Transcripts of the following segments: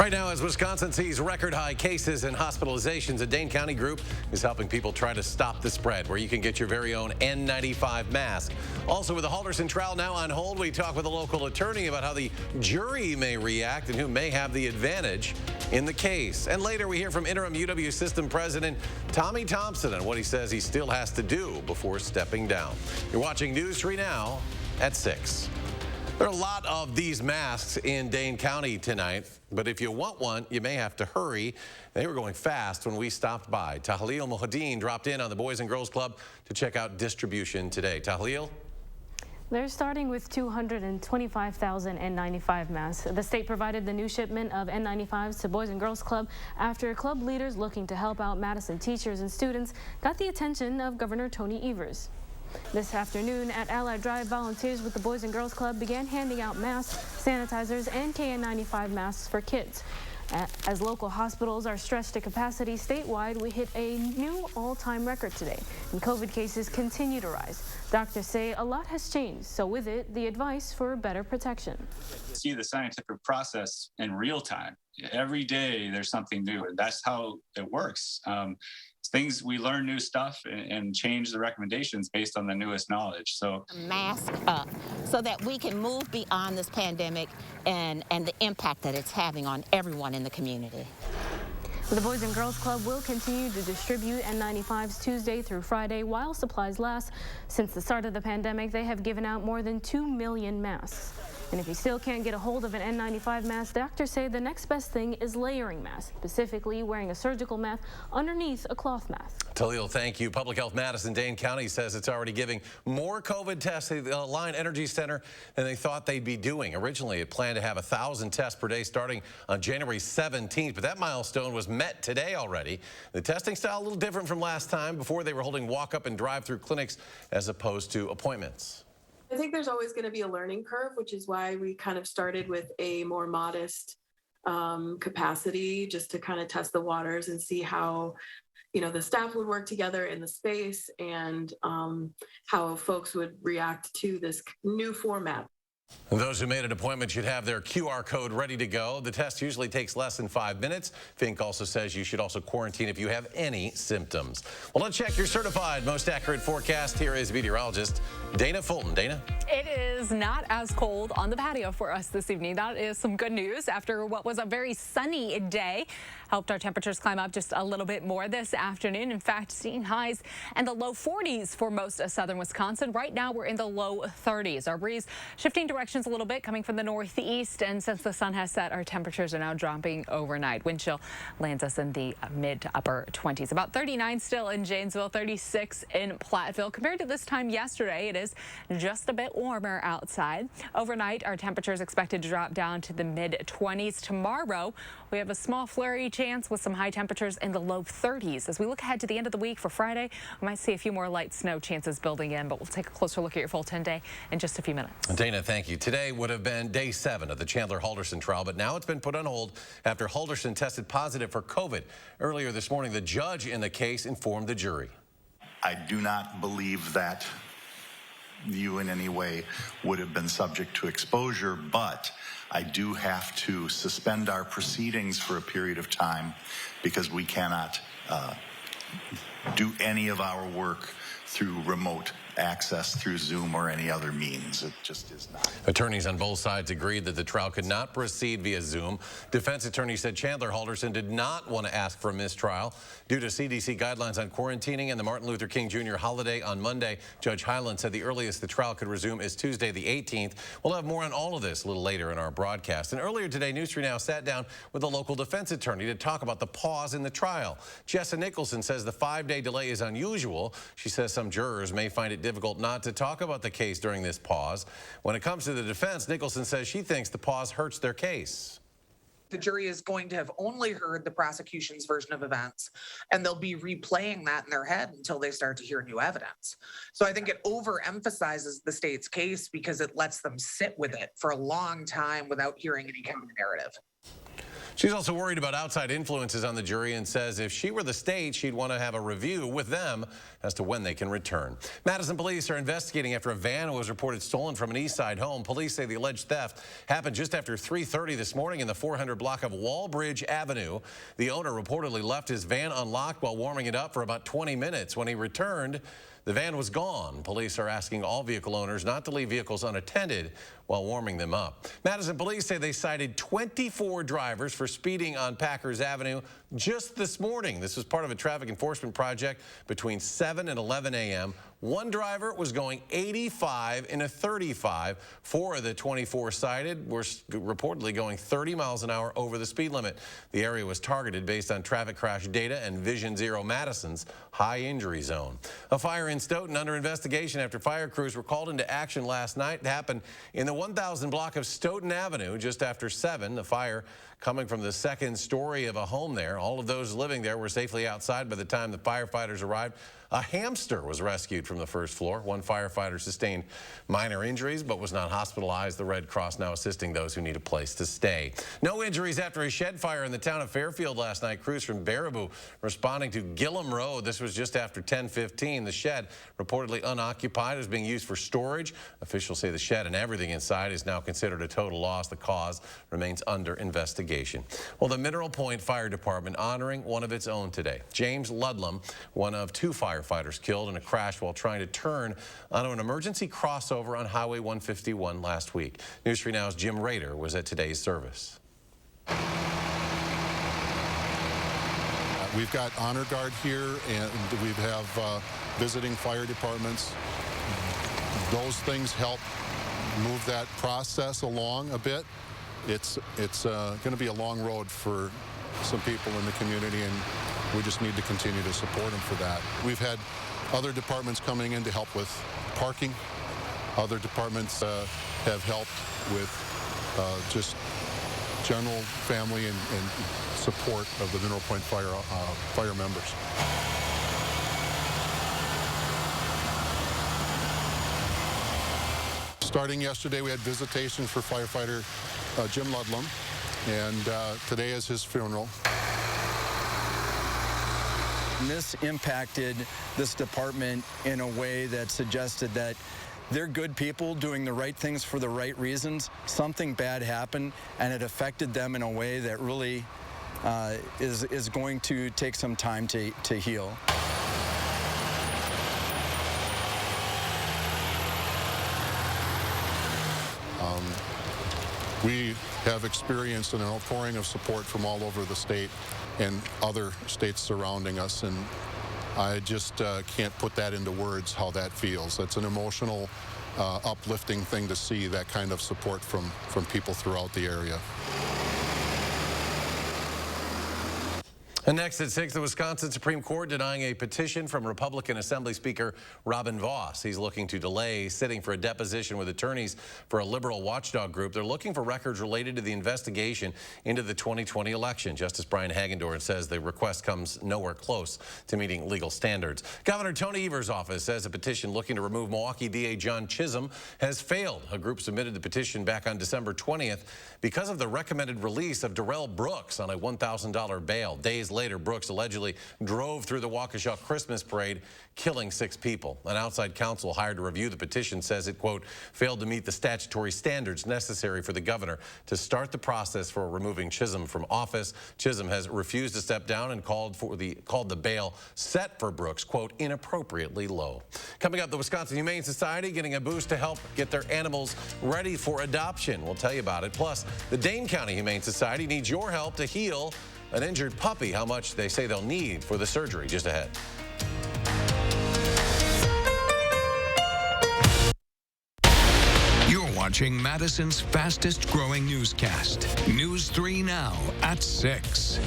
Right now, as Wisconsin sees record high cases and hospitalizations, a Dane County group is helping people try to stop the spread, where you can get your very own N95 mask. Also, with the Halderson trial now on hold, we talk with a local attorney about how the jury may react and who may have the advantage in the case. And later, we hear from interim UW system president Tommy Thompson and what he says he still has to do before stepping down. You're watching News 3 Now at 6. There are a lot of these masks in Dane County tonight, but if you want one, you may have to hurry. They were going fast when we stopped by. Tahlil Mohadeen dropped in on the Boys and Girls Club to check out distribution today. Tahlil? They're starting with 225,000 N95 masks. The state provided the new shipment of N95s to Boys and Girls Club after club leaders looking to help out Madison teachers and students got the attention of Governor Tony Evers. This afternoon at Allied Drive, volunteers with the Boys and Girls Club began handing out masks, sanitizers, and KN95 masks for kids. As local hospitals are stretched to capacity statewide, we hit a new all-time record today, and COVID cases continue to rise. Doctors say a lot has changed, so with it, the advice for better protection. See the scientific process in real time. Every day there's something new, and that's how it works. Things we learn new stuff and change the recommendations based on the newest knowledge. So mask up so that we can move beyond this pandemic and the impact that it's having on everyone in the community. The Boys and Girls Club will continue to distribute N95s Tuesday through Friday while supplies last. Since the start of the pandemic, they have given out more than 2 million masks. And if you still can't get a hold of an N95 mask, doctors say the next best thing is layering masks, specifically wearing a surgical mask underneath a cloth mask. Tahlil, thank you. Public Health Madison Dane County says it's already giving more COVID tests at the Alliant Energy Center than they thought they'd be doing. Originally, it planned to have 1,000 tests per day starting on January 17th, but that milestone was met today already. The testing style a little different from last time. Before, they were holding walk-up and drive-through clinics as opposed to appointments. I think there's always going to be a learning curve, which is why we kind of started with a more modest capacity, just to kind of test the waters and see how, the staff would work together in the space and how folks would react to this new format. Those who made an appointment should have their QR code ready to go. The test usually takes less than 5 minutes. Fink also says you should also quarantine if you have any symptoms. Well, let's check your certified most accurate forecast. Here is meteorologist Dana Fulton. Dana? It is not as cold on the patio for us this evening. That is some good news after what was a very sunny day. Helped our temperatures climb up just a little bit more this afternoon. In fact, seeing highs in the low 40s for most of southern Wisconsin. Right now, we're in the low 30s. Our breeze shifting directions a little bit, coming from the northeast. And since the sun has set, our temperatures are now dropping overnight. Wind chill lands us in the mid to upper 20s. About 39 still in Janesville, 36 in Platteville. Compared to this time yesterday, it is just a bit warmer outside. Overnight, our temperatures expected to drop down to the mid 20s. Tomorrow, we have a small flurry chance with some high temperatures in the low 30s. As we look ahead to the end of the week for Friday, we might see a few more light snow chances building in, but we'll take a closer look at your full 10-day in just a few minutes. Dana, thank you. Today would have been day 7 of the Chandler Halderson trial, but now it's been put on hold after Halderson tested positive for COVID. Earlier this morning, the judge in the case informed the jury. I do not believe that you in any way would have been subject to exposure, but I do have to suspend our proceedings for a period of time because we cannot do any of our work through remote access through Zoom or any other means. It just is not. Attorneys on both sides agreed that the trial could not proceed via Zoom. Defense attorney said Chandler Halderson did not want to ask for a mistrial due to CDC guidelines on quarantining and the Martin Luther King Jr. holiday on Monday. Judge Hyland said the earliest the trial could resume is Tuesday the 18th. We'll have more on all of this a little later in our broadcast. And earlier today, News 3 Now sat down with a local defense attorney to talk about the pause in the trial. Jessa Nicholson says the 5-day delay is unusual. She says some jurors may find it difficult not to talk about the case during this pause. When it comes to the defense, Nicholson says she thinks the pause hurts their case. The jury is going to have only heard the prosecution's version of events, and they'll be replaying that in their head until they start to hear new evidence. So I think it overemphasizes the state's case because it lets them sit with it for a long time without hearing any kind of narrative. She's also worried about outside influences on the jury and says if she were the state, she'd want to have a review with them as to when they can return. Madison police are investigating after a van was reported stolen from an East Side home. Police say the alleged theft happened just after 3:30 this morning in the 400 block of Walbridge Avenue. The owner reportedly left his van unlocked while warming it up for about 20 minutes. When he returned, the van was gone. Police are asking all vehicle owners not to leave vehicles unattended while warming them up. Madison police say they cited 24 drivers for speeding on Packers Avenue just this morning. This was part of a traffic enforcement project between 7 and 11 a.m. One driver was going 85 in a 35. 4 of the 24 cited were reportedly going 30 miles an hour over the speed limit. The area was targeted based on traffic crash data and Vision Zero Madison's high injury zone. A fire in Stoughton under investigation after fire crews were called into action last night. It happened in the 1000 block of Stoughton Avenue just after 7. The fire coming from the second story of a home there. All of those living there were safely outside by the time the firefighters arrived. A hamster was rescued from the first floor. One firefighter sustained minor injuries but was not hospitalized. The Red Cross now assisting those who need a place to stay. No injuries after a shed fire in the town of Fairfield last night. Crews from Baraboo responding to Gillum Road. This was just after 10:15. The shed, reportedly unoccupied, is being used for storage. Officials say the shed and everything inside is now considered a total loss. The cause remains under investigation. Well, the Mineral Point Fire Department honoring one of its own today. James Ludlam, one of 2 firefighters killed in a crash while trying to turn onto an emergency crossover on Highway 151 last week. News 3 Now's Jim Rader was at today's service. We've got honor guard here, and we have visiting fire departments. Those things help move that process along a bit. It's going to be a long road for some people in the community, and we just need to continue to support them for that. We've had other departments coming in to help with parking. Other departments have helped with just general family and support of the Mineral Point fire members. Starting yesterday, we had visitation for firefighter Jim Ludlam, and today is his funeral. And this impacted this department in a way that suggested that they're good people doing the right things for the right reasons. Something bad happened, and it affected them in a way that really is going to take some time to heal. We have experienced an outpouring of support from all over the state and other states surrounding us, and I just can't put that into words how that feels. It's an emotional, uplifting thing to see that kind of support from people throughout the area. And next at 6, the Wisconsin Supreme Court denying a petition from Republican Assembly Speaker Robin Vos. He's looking to delay sitting for a deposition with attorneys for a liberal watchdog group. They're looking for records related to the investigation into the 2020 election. Justice Brian Hagendorn says the request comes nowhere close to meeting legal standards. Governor Tony Evers' office says a petition looking to remove Milwaukee DA John Chisholm has failed. A group submitted the petition back on December 20th because of the recommended release of Darrell Brooks on a $1,000 bail. Days later, Brooks allegedly drove through the Waukesha Christmas parade, killing 6 people. An outside counsel hired to review the petition says it, quote, failed to meet the statutory standards necessary for the governor to start the process for removing Chisholm from office. Chisholm has refused to step down and called the bail set for Brooks, quote, inappropriately low. Coming up, the Wisconsin Humane Society getting a boost to help get their animals ready for adoption. We'll tell you about it. Plus, the Dane County Humane Society needs your help to heal an injured puppy. How much they say they'll need for the surgery. Just ahead. You're watching Madison's fastest growing newscast. News 3 Now at 6.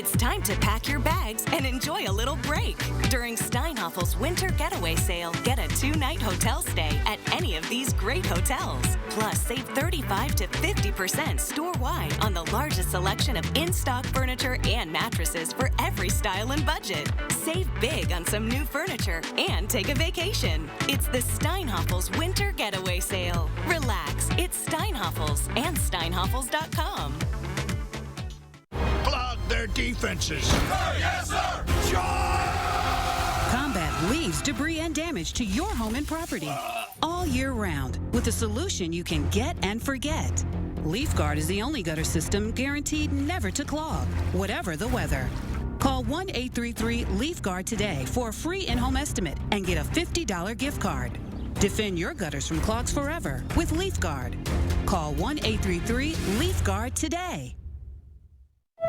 It's time to pack your bags and enjoy a little break. During Steinhoffel's Winter Getaway Sale, get a 2-night hotel stay at any of these great hotels. Plus, save 35 to 50% store-wide on the largest selection of in-stock furniture and mattresses for every style and budget. Save big on some new furniture and take a vacation. It's the Steinhoffel's Winter Getaway Sale. Relax, it's Steinhoffel's and steinhoffels.com. Clog their defenses. Sir, yes, sir. Charge! Combat leaves debris and damage to your home and property all year round with a solution you can get and forget. LeafGuard is the only gutter system guaranteed never to clog, whatever the weather. Call 1-833-LeafGuard today for a free in-home estimate and get a $50 gift card. Defend your gutters from clogs forever with LeafGuard. Call 1-833-LeafGuard today.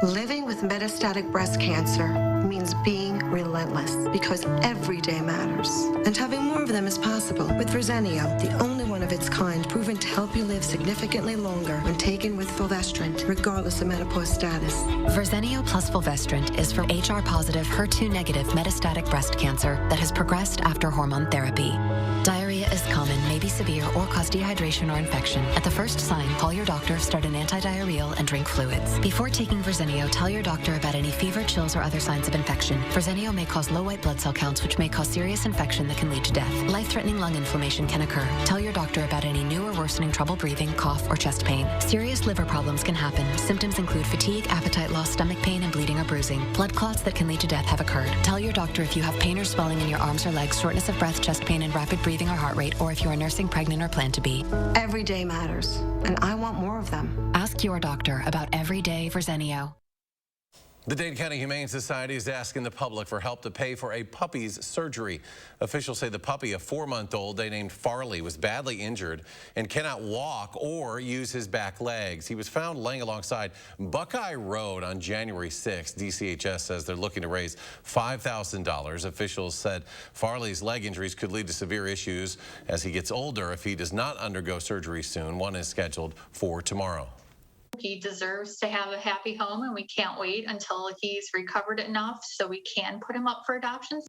Living with metastatic breast cancer means being relentless because every day matters. And having more of them is possible with Verzenio, the only one of its kind proven to help you live significantly longer when taken with fulvestrant, regardless of menopause status. Verzenio plus fulvestrant is for HR-positive, HER2-negative metastatic breast cancer that has progressed after hormone therapy. Diarrhea is common, may be severe, or cause dehydration or infection. At the first sign, call your doctor, start an antidiarrheal, and drink fluids. Before taking Verzenio, tell your doctor about any fever, chills, or other signs of infection. Verzenio may cause low white blood cell counts, which may cause serious infection that can lead to death. Life-threatening lung inflammation can occur. Tell your doctor about any new or worsening trouble breathing, cough, or chest pain. Serious liver problems can happen. Symptoms include fatigue, appetite loss, stomach pain, and bleeding or bruising. Blood clots that can lead to death have occurred. Tell your doctor if you have pain or swelling in your arms or legs, shortness of breath, chest pain, and rapid breathing or heart rate, or if you are nursing, pregnant, or plan to be. Every day matters, and I want more of them. Ask your doctor about everyday Verzenio. The Dane County Humane Society is asking the public for help to pay for a puppy's surgery. Officials say the puppy, a 4-month-old they named Farley, was badly injured and cannot walk or use his back legs. He was found laying alongside Buckeye Road on January 6th. DCHS says they're looking to raise $5,000. Officials said Farley's leg injuries could lead to severe issues as he gets older if he does not undergo surgery soon. One is scheduled for tomorrow. He deserves to have a happy home, and we can't wait until he's recovered enough so we can put him up for adoption.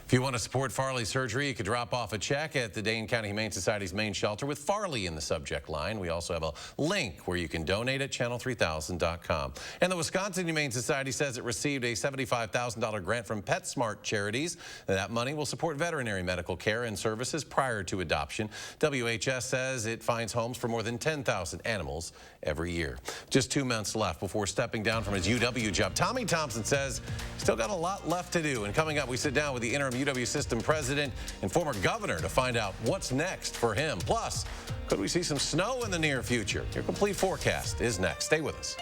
If you want to support Farley's surgery, you could drop off a check at the Dane County Humane Society's main shelter with Farley in the subject line. We also have a link where you can donate at channel3000.com. And the Wisconsin Humane Society says it received a $75,000 grant from PetSmart Charities. That money will support veterinary medical care and services prior to adoption. WHS says it finds homes for more than 10,000 animals every year. Just 2 months left before stepping down from his UW job. Tommy Thompson says he's still got a lot left to do. And coming up, we sit down with the interim UW system president and former governor to find out what's next for him. Plus, could we see some snow in the near future? Your complete forecast is next. Stay with us.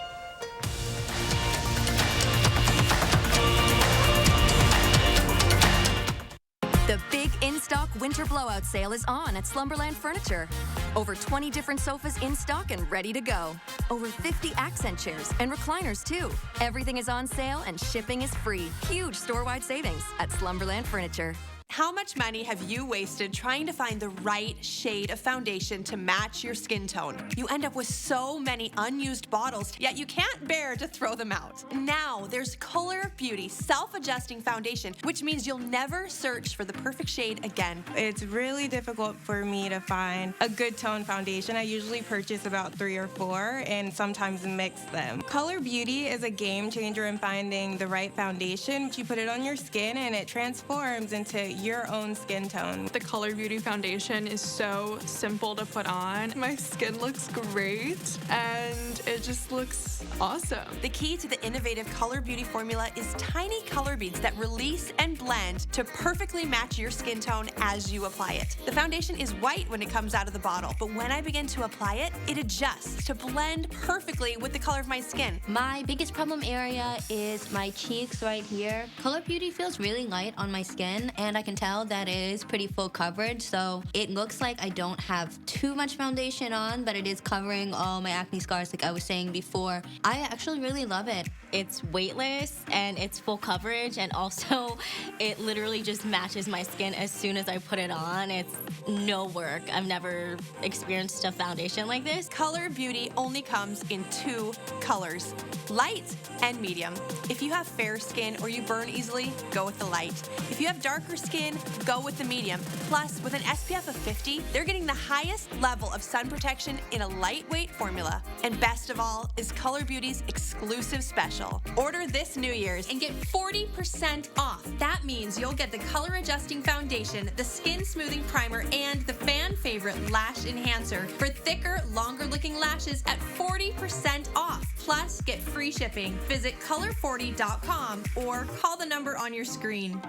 The big in-stock winter blowout sale is on at Slumberland Furniture. Over 20 different sofas in stock and ready to go. Over 50 accent chairs and recliners too. Everything is on sale and shipping is free. Huge store-wide savings at Slumberland Furniture. How much money have you wasted trying to find the right shade of foundation to match your skin tone? You end up with so many unused bottles, yet you can't bear to throw them out. Now, there's Color Beauty Self-Adjusting Foundation, which means you'll never search for the perfect shade again. It's really difficult for me to find a good tone foundation. I usually purchase about 3 or 4 and sometimes mix them. Color Beauty is a game changer in finding the right foundation. You put it on your skin and it transforms into your own skin tone. The Color Beauty foundation is so simple to put on. My skin looks great and it just looks awesome. The key to the innovative Color Beauty formula is tiny color beads that release and blend to perfectly match your skin tone as you apply it. The foundation is white when it comes out of the bottle, but when I begin to apply it, it adjusts to blend perfectly with the color of my skin. My biggest problem area is my cheeks right here. Color Beauty feels really light on my skin and I can can tell, that is pretty full coverage. So it looks like I don't have too much foundation on, but it is covering all my acne scars like I was saying before. I actually really love it. It's weightless and it's full coverage, and also it literally just matches my skin as soon as I put it on. It's no work. I've never experienced a foundation like this. Color Beauty only comes in 2 colors, light and medium. If you have fair skin or you burn easily, go with the light. If you have darker skin, go with the medium. Plus, with an SPF of 50, they're getting the highest level of sun protection in a lightweight formula. And best of all is Color Beauty's exclusive special. Order this New Year's and get 40% off. That means you'll get the color adjusting foundation, the skin smoothing primer, and the fan favorite lash enhancer for thicker, longer looking lashes at 40% off. Plus, get free shipping. Visit color40.com or call the number on your screen.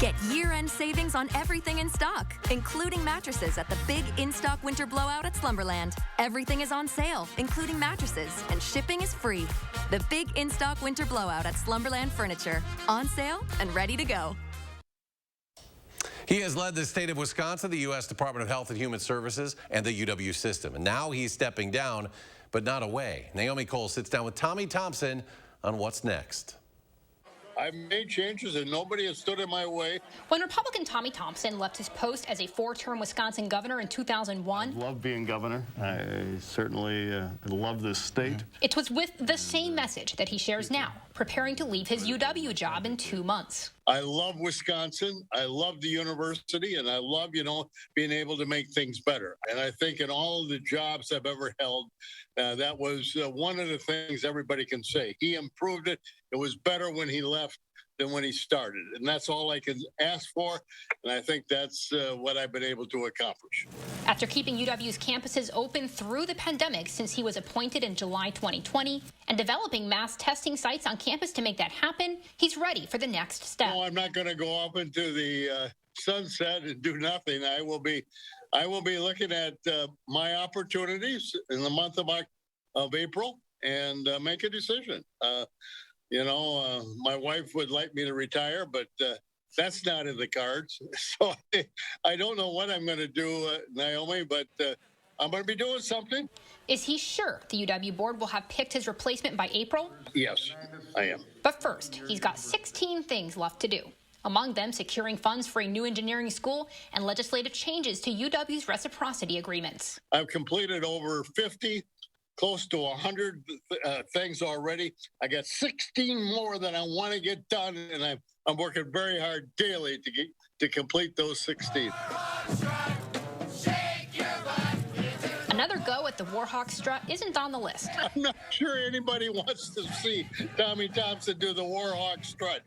Get year-end savings on everything in stock, including mattresses at the big in-stock winter blowout at Slumberland. Everything is on sale, including mattresses, and shipping is free. The big in-stock winter blowout at Slumberland Furniture. On sale and ready to go. He has led the state of Wisconsin, the U.S. Department of Health and Human Services, and the UW system. And now he's stepping down, but not away. Naomi Cole sits down with Tommy Thompson on what's next. I've made changes and nobody has stood in my way. When Republican Tommy Thompson left his post as a 4-term Wisconsin governor in 2001, I love being governor. I certainly love this state. it was with the same message that he shares now, preparing to leave his UW job in 2 months. I love Wisconsin. I love the university, and I love, being able to make things better. And I think in all of the jobs I've ever held, that was one of the things everybody can say. He improved it. It was better when he left than when he started. And that's all I can ask for. And I think that's what I've been able to accomplish. After keeping UW's campuses open through the pandemic since he was appointed in July 2020 and developing mass testing sites on campus to make that happen, he's ready for the next step. No, I'm not going to go up into the sunset and do nothing. I will be looking at my opportunities in the month of April and make a decision. My wife would like me to retire, but that's not in the cards. So I don't know what I'm going to do, Naomi, but I'm going to be doing something. Is he sure the UW board will have picked his replacement by April? Yes, I am. But first, he's got 16 things left to do. Among them, securing funds for a new engineering school and legislative changes to UW's reciprocity agreements. I've completed over 50, close to 100 things already. I got 16 more that I want to get done, and I'm working very hard daily to complete those 16. Another go at the Warhawk strut isn't on the list. I'm not sure anybody wants to see Tommy Thompson do the Warhawk strut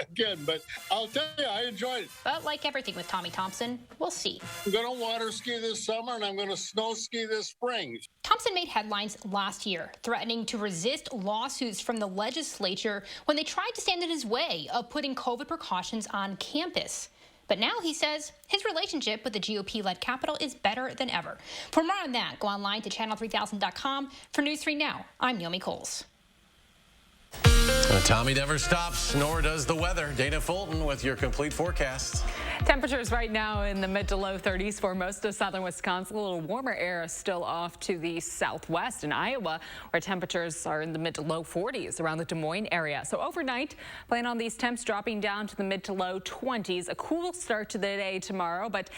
again, but I'll tell you, I enjoyed it. But like everything with Tommy Thompson, we'll see. I'm going to water ski this summer, and I'm going to snow ski this spring. Thompson made headlines last year, threatening to resist lawsuits from the legislature when they tried to stand in his way of putting COVID precautions on campus. But now he says his relationship with the GOP-led Capitol is better than ever. For more on that, go online to channel3000.com. For News 3 Now, I'm Naomi Coles. Tommy never stops, nor does the weather. Dana Fulton with your complete forecast. Temperatures right now in the mid to low 30s for most of southern Wisconsin. A little warmer air is still off to the southwest in Iowa, where temperatures are in the mid to low 40s around the Des Moines area. So overnight, plan on these temps dropping down to the mid to low 20s. A cool start to the day tomorrow, but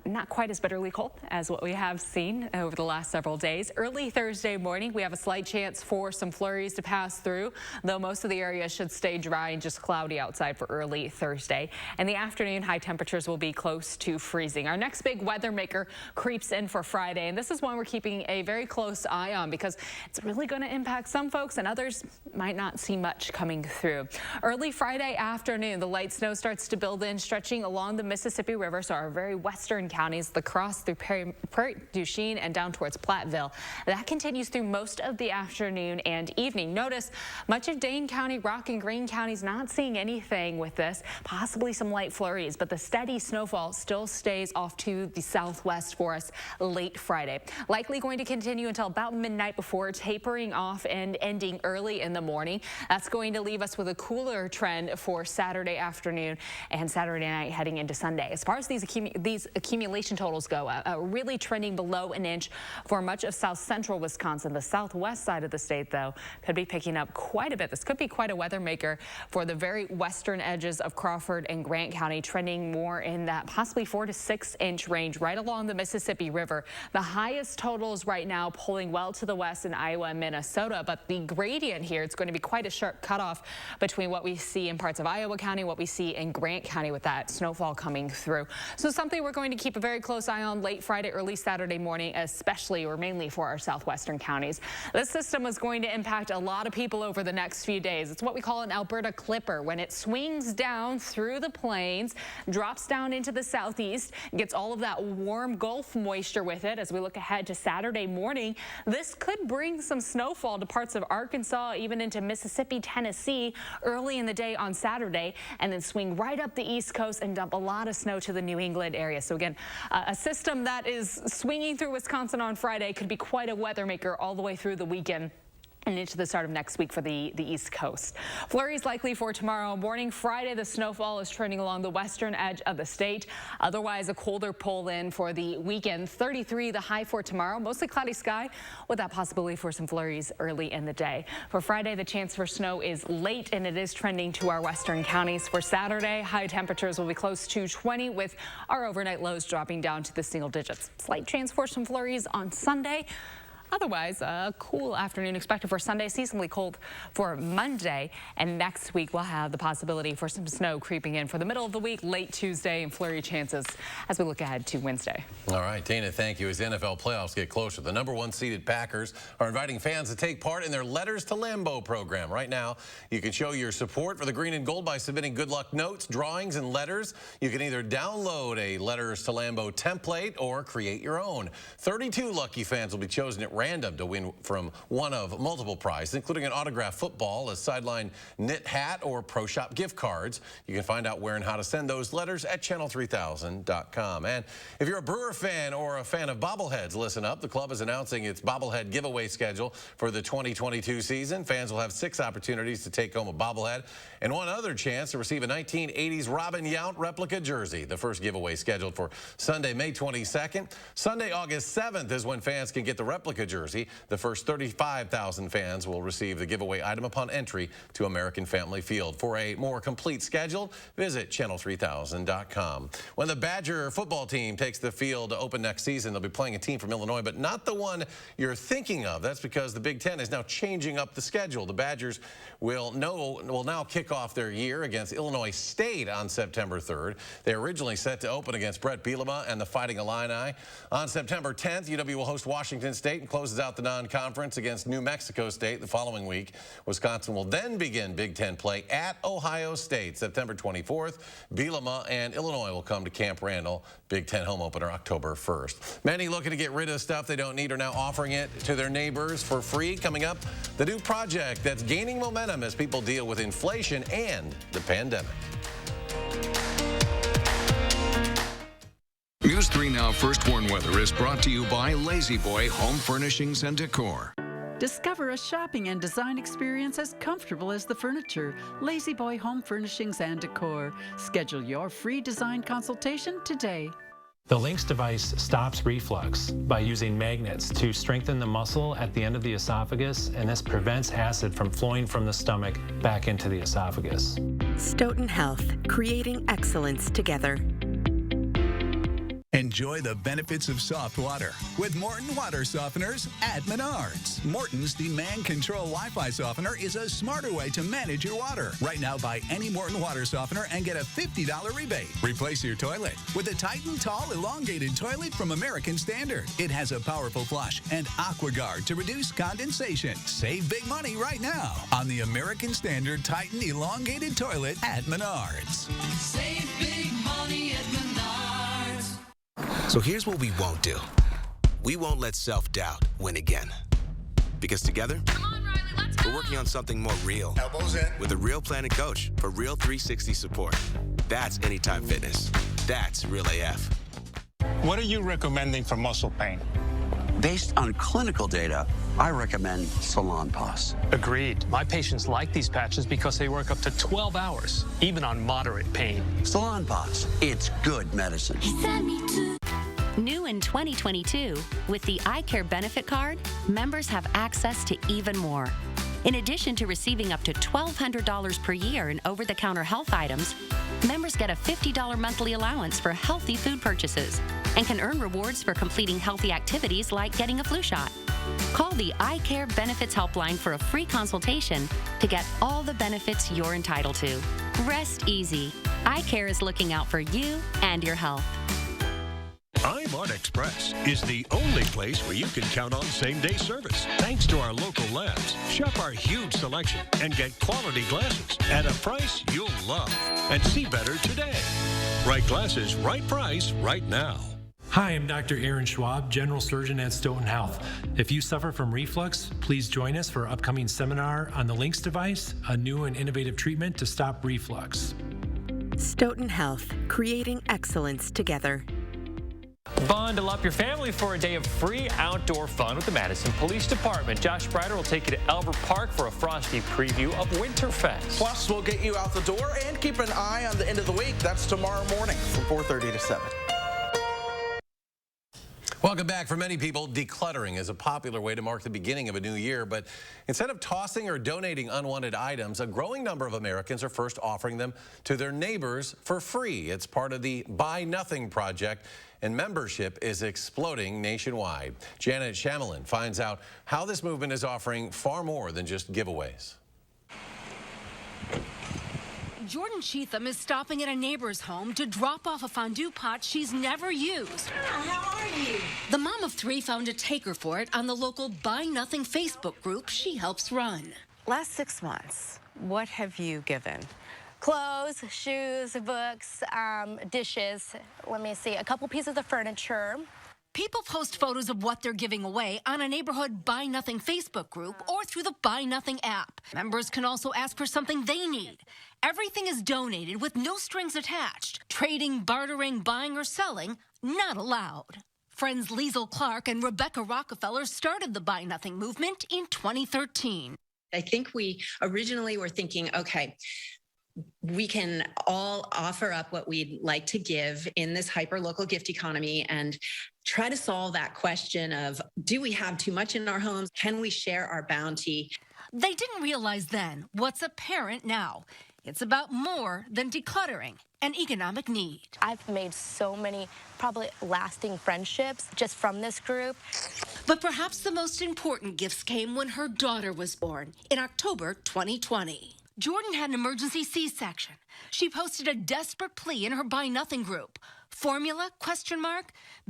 not quite as bitterly cold as what we have seen over the last several days. Early Thursday morning, we have a slight chance for some flurries to pass through, though most of the area should stay dry and just cloudy outside for early Thursday. In the afternoon, high temperatures will be close to freezing. Our next big weather maker creeps in for Friday, and this is one we're keeping a very close eye on because it's really going to impact some folks and others might not see much coming through. Early Friday afternoon, the light snow starts to build in, stretching along the Mississippi River, so our very western counties, La Crosse through Prairie du Chien and down towards Platteville. That continues through most of the afternoon and evening. Notice much of Dane County, Rock and Greene counties not seeing anything with this, possibly some light flurries, but the the steady snowfall still stays off to the southwest for us late Friday. Likely going to continue until about midnight before tapering off and ending early in the morning. That's going to leave us with a cooler trend for Saturday afternoon and Saturday night heading into Sunday. As far as these accumulation totals go, really trending below an inch for much of south central Wisconsin. The southwest side of the state, though, could be picking up quite a bit. This could be quite a weather maker for the very western edges of Crawford and Grant County, trending more in that possibly 4 to 6 inch range right along the Mississippi River. The highest totals right now pulling well to the west in Iowa and Minnesota, but the gradient here, it's going to be quite a sharp cutoff between what we see in parts of Iowa County, what we see in Grant County with that snowfall coming through. So something we're going to keep a very close eye on late Friday, early Saturday morning, especially or mainly for our southwestern counties. This system is going to impact a lot of people over the next few days. It's what we call an Alberta clipper. When it swings down through the plains, drops down into the southeast, gets all of that warm Gulf moisture with it. As we look ahead to Saturday morning, this could bring some snowfall to parts of Arkansas, even into Mississippi, Tennessee early in the day on Saturday, and then swing right up the East Coast and dump a lot of snow to the New England area. So again, a system that is swinging through Wisconsin on Friday could be quite a weather maker all the way through the weekend and into the start of next week for the East Coast. Flurries likely for tomorrow morning. Friday, the snowfall is trending along the western edge of the state. Otherwise, a colder pull in for the weekend. 33 the high for tomorrow. Mostly cloudy sky with that possibility for some flurries early in the day. For Friday, the chance for snow is late, and it is trending to our western counties. For Saturday, high temperatures will be close to 20 with our overnight lows dropping down to the single digits. Slight chance for some flurries on Sunday. Otherwise, a cool afternoon expected for Sunday, seasonally cold for Monday. And next week, we'll have the possibility for some snow creeping in for the middle of the week, late Tuesday, and flurry chances as we look ahead to Wednesday. All right, Dana, thank you. As NFL playoffs get closer, the #1 seeded Packers are inviting fans to take part in their Letters to Lambeau program. Right now, you can show your support for the green and gold by submitting good luck notes, drawings, and letters. You can either download a Letters to Lambeau template or create your own. 32 lucky fans will be chosen at random to win from one of multiple prizes, including an autographed football, a sideline knit hat, or Pro Shop gift cards. You can find out where and how to send those letters at channel3000.com. And if you're a Brewer fan or a fan of bobbleheads, listen up. The club is announcing its bobblehead giveaway schedule for the 2022 season. Fans will have 6 opportunities to take home a bobblehead and one other chance to receive a 1980s Robin Yount replica jersey. The first giveaway scheduled for Sunday, May 22nd. Sunday, August 7th is when fans can get the replica jersey. The first 35,000 fans will receive the giveaway item upon entry to American Family Field. For a more complete schedule, visit channel3000.com. When the Badger football team takes the field to open next season, they'll be playing a team from Illinois, but not the one you're thinking of. That's because the Big Ten is now changing up the schedule. The Badgers will now kick off their year against Illinois State on September 3rd. They're originally set to open against Brett Bielema and the Fighting Illini. On September 10th, UW will host Washington State and closes out the non-conference against New Mexico State the following week. Wisconsin will then begin Big Ten play at Ohio State September 24th. Bielema and Illinois will come to Camp Randall. Big Ten home opener October 1st. Many looking to get rid of stuff they don't need are now offering it to their neighbors for free. Coming up, the new project that's gaining momentum as people deal with inflation and the pandemic. News 3 Now First Warn Weather is brought to you by Lazy Boy Home Furnishings and Decor. Discover a shopping and design experience as comfortable as the furniture. Lazy Boy Home Furnishings and Decor. Schedule your free design consultation today. The Lynx device stops reflux by using magnets to strengthen the muscle at the end of the esophagus, and this prevents acid from flowing from the stomach back into the esophagus. Stoughton Health, creating excellence together. Enjoy the benefits of soft water with Morton Water Softeners at Menards. Morton's Demand Control Wi-Fi Softener is a smarter way to manage your water. Right now, buy any Morton Water Softener and get a $50 rebate. Replace your toilet with a Titan Tall Elongated Toilet from American Standard. It has a powerful flush and AquaGuard to reduce condensation. Save big money right now on the American Standard Titan Elongated Toilet at Menards. Save big money at Menards. So here's what we won't do. We won't let self-doubt win again. Because together, we're working on something more real. Elbows in. With a real plan and coach for real 360 support. That's Anytime Fitness. That's real AF. What are you recommending for muscle pain? Based on clinical data, I recommend Salonpas. Agreed. My patients like these patches because they work up to 12 hours, even on moderate pain. Salonpas, it's good medicine. New in 2022, with the Eye Care Benefit Card, members have access to even more. In addition to receiving up to $1,200 per year in over-the-counter health items, members get a $50 monthly allowance for healthy food purchases and can earn rewards for completing healthy activities like getting a flu shot. Call the Eye Care Benefits Helpline for a free consultation to get all the benefits you're entitled to. Rest easy. Eye Care is looking out for you and your health. I'm Express is the only place where you can count on same-day service. Thanks to our local labs, shop our huge selection and get quality glasses at a price you'll love. And see better today. Right glasses, right price, right now. Hi, I'm Dr. Aaron Schwab, General Surgeon at Stoughton Health. If you suffer from reflux, please join us for our upcoming seminar on the Lynx device, a new and innovative treatment to stop reflux. Stoughton Health, creating excellence together. Bundle up your family for a day of free outdoor fun with the Madison Police Department. Josh Breider will take you to Elbert Park for a frosty preview of Winterfest. Plus, we'll get you out the door and keep an eye on the end of the week. That's tomorrow morning from 4:30 to 7. Welcome back. For many people, decluttering is a popular way to mark the beginning of a new year. But instead of tossing or donating unwanted items, a growing number of Americans are first offering them to their neighbors for free. It's part of the Buy Nothing project, and membership is exploding nationwide. Janet Shamelin finds out how this movement is offering far more than just giveaways. Jordan Cheatham is stopping at a neighbor's home to drop off a fondue pot she's never used. How are you? The mom of 3 found a taker for it on the local Buy Nothing Facebook group she helps run. Last 6 months, what have you given? Clothes, shoes, books, dishes. Let me see, a couple pieces of furniture. People post photos of what they're giving away on a neighborhood Buy Nothing Facebook group or through the Buy Nothing app. Members can also ask for something they need. Everything is donated with no strings attached. Trading, bartering, buying, or selling, not allowed. Friends Liesl Clark and Rebecca Rockefeller started the Buy Nothing movement in 2013. I think we originally were thinking, okay, we can all offer up what we'd like to give in this hyper-local gift economy and try to solve that question of, do we have too much in our homes? Can we share our bounty? They didn't realize then what's apparent now. It's about more than decluttering, an economic need. I've made so many probably lasting friendships just from this group. But perhaps the most important gifts came when her daughter was born in October 2020. Jordan had an emergency C-section. She posted a desperate plea in her Buy Nothing group. Formula? ?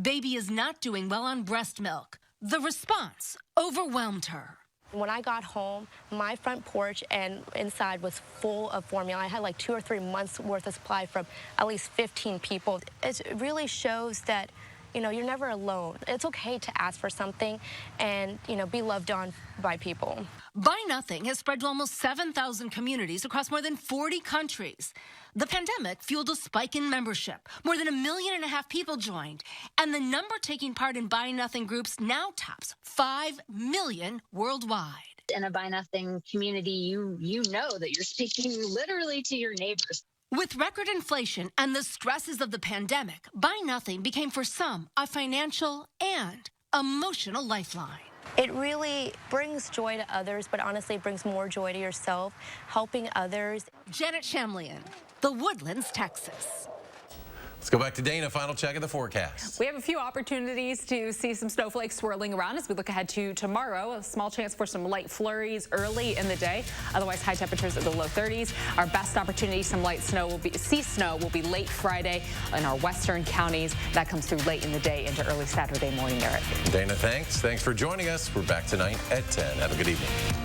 Baby is not doing well on breast milk. The response overwhelmed her. When I got home, my front porch and inside was full of formula. I had like 2 or 3 months worth of supply from at least 15 people. It really shows that, you know, you're never alone. It's okay to ask for something and, you know, be loved on by people. Buy Nothing has spread to almost 7,000 communities across more than 40 countries. The pandemic fueled a spike in membership. More than 1.5 million people joined. And the number taking part in Buy Nothing groups now tops 5 million worldwide. In a Buy Nothing community, you know that you're speaking literally to your neighbors. With record inflation and the stresses of the pandemic, Buy Nothing became for some a financial and emotional lifeline. It really brings joy to others, but honestly, it brings more joy to yourself, helping others. Janet Shamlian, The Woodlands, Texas. Let's go back to Dana. Final check of the forecast. We have a few opportunities to see some snowflakes swirling around as we look ahead to tomorrow. A small chance for some light flurries early in the day. Otherwise, high temperatures at the low 30s. Our best opportunity, some light snow will be late Friday in our western counties. That comes through late in the day into early Saturday morning, Eric. Dana, thanks. Thanks for joining us. We're back tonight at 10. Have a good evening.